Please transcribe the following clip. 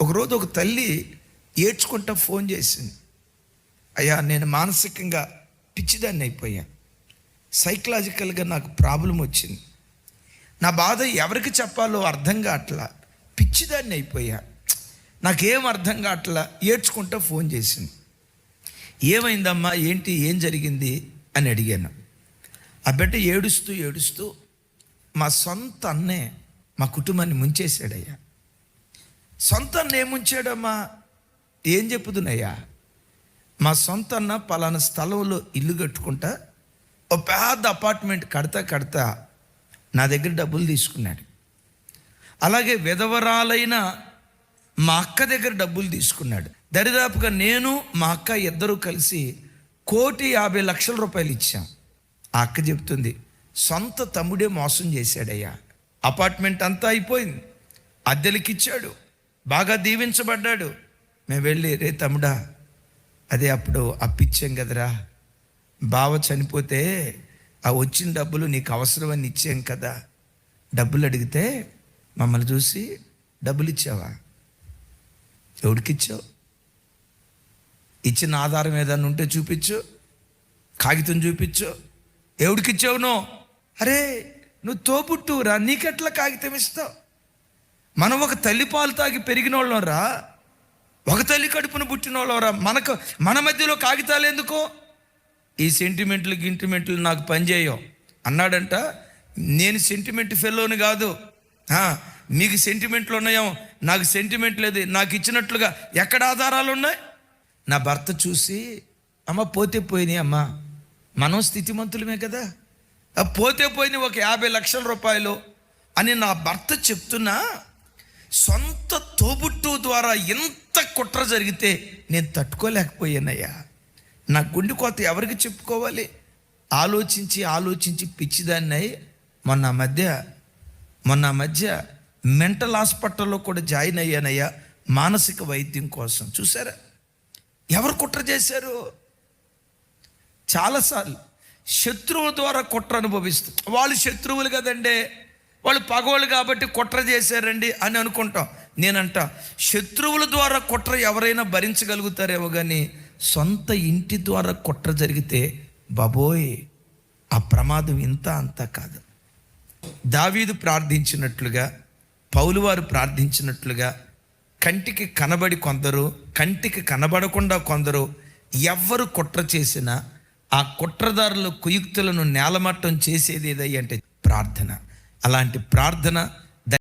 ఒకరోజు ఒక తల్లి ఏడ్చుకుంటా ఫోన్ చేసింది. అయ్యా, నేను మానసికంగా పిచ్చిదాన్ని అయిపోయా, సైకలాజికల్గా నాకు ప్రాబ్లం వచ్చింది, నా బాధ ఎవరికి చెప్పాలో అర్థం కావట్లా, పిచ్చిదాన్ని అయిపోయా, నాకేం అర్థం కావట్లా, ఏడ్చుకుంటా ఫోన్ చేసింది. ఏమైందమ్మా, ఏంటి, ఏం జరిగింది అని అడిగాను. ఆ బిడ్డ ఏడుస్తూ ఏడుస్తూ మా సొంత అన్నే మా కుటుంబాన్ని ముంచేశాడయ్యా. సొంత అన్న ఏం ముంచాడమ్మా, ఏం చెప్పుదునయ్యా, మా సొంత అన్న పలానా స్థలంలో ఇల్లు కట్టుకుంటా ఓ పెద్ద అపార్ట్మెంట్ కడతా నా దగ్గర డబ్బులు తీసుకున్నాడు. అలాగే విధవరాలైన మా అక్క దగ్గర డబ్బులు తీసుకున్నాడు. దరిదాపుగా నేను మా అక్క ఇద్దరూ కలిసి 1,50,00,000 రూపాయలు ఇచ్చాం. ఆ అక్క చెప్తుంది, సొంత తమ్ముడే మోసం చేశాడయ్యా, అపార్ట్మెంట్ అంతా అయిపోయింది, అద్దెలకిచ్చాడు, బాగా దీవించబడ్డాడు. మేము వెళ్ళి, రే తమ్ముడా, అదే అప్పుడు అప్పిచ్చాం కదరా, బావ చనిపోతే ఆ వచ్చిన డబ్బులు నీకు అవసరమని ఇచ్చాం కదా, డబ్బులు అడిగితే మమ్మల్ని చూసి డబ్బులు ఇచ్చావా, ఎవడికిచ్చావు, ఇచ్చిన ఆధారం ఏదన్నా ఉంటే చూపించు, కాగితం చూపించు, ఎవడికిచ్చావు నువ్వు, అరే నువ్వు తోబుట్టురా, నీకెట్లా కాగితం ఇస్తావు, మనం ఒక తల్లి పాలు తాగి పెరిగిన వాళ్ళం రా, ఒక తల్లి కడుపున పుట్టిన వాళ్ళరా, మన మధ్యలో కాగితాలు ఎందుకో, ఈ సెంటిమెంట్లు నాకు పనిచేయవు అన్నాడంట. నేను సెంటిమెంట్ ఫెలోని కాదు, మీకు సెంటిమెంట్లు ఉన్నాయో, నాకు సెంటిమెంట్ లేదు, నాకు ఇచ్చినట్లుగా ఎక్కడ ఆధారాలు ఉన్నాయి. నా భర్త చూసి, అమ్మ పోతే పోయినాయి అమ్మా, మనం స్థితిమంతులమే కదా, పోతే పోయినాయి ఒక 50,00,000 రూపాయలు అని నా భర్త చెప్తున్నా, సొంత తోబుట్టు ద్వారా ఎంత కుట్ర జరిగితే నేను తట్టుకోలేకపోయానయ్యా. నా గుండె కోత ఎవరికి చెప్పుకోవాలి, ఆలోచించి పిచ్చిదాన్ని మొన్న మధ్య మెంటల్ హాస్పిటల్లో కూడా జాయిన్ అయ్యానయ్యా, మానసిక వైద్యం కోసం. చూసారా ఎవరు కుట్ర చేశారు? చాలాసార్లు శత్రువుల ద్వారా కుట్ర అనుభవిస్తాం. వాళ్ళు శత్రువులు కదండి, వాళ్ళు పగోళ్ళు కాబట్టి కుట్ర చేశారండి అని అనుకుంటాం. నేనంట, శత్రువుల ద్వారా కుట్ర ఎవరైనా భరించగలుగుతారేమో, కానీ సొంత ఇంటి ద్వారా కుట్ర జరిగితే బాబోయ్, ఆ ప్రమాదం ఇంత అంతా కాదు. దావీదు ప్రార్థించినట్లుగా, పౌలు వారు ప్రార్థించినట్లుగా కంటికి కనబడి కొందరు, కంటికి కనబడకుండా కొందరు, ఎవ్వరు కుట్ర చేసినా ఆ కుట్రదారుల కుయుక్తులను నేలమట్టం చేసేది ఏదయ్యంటే ప్రార్థన. అలాంటి ప్రార్థన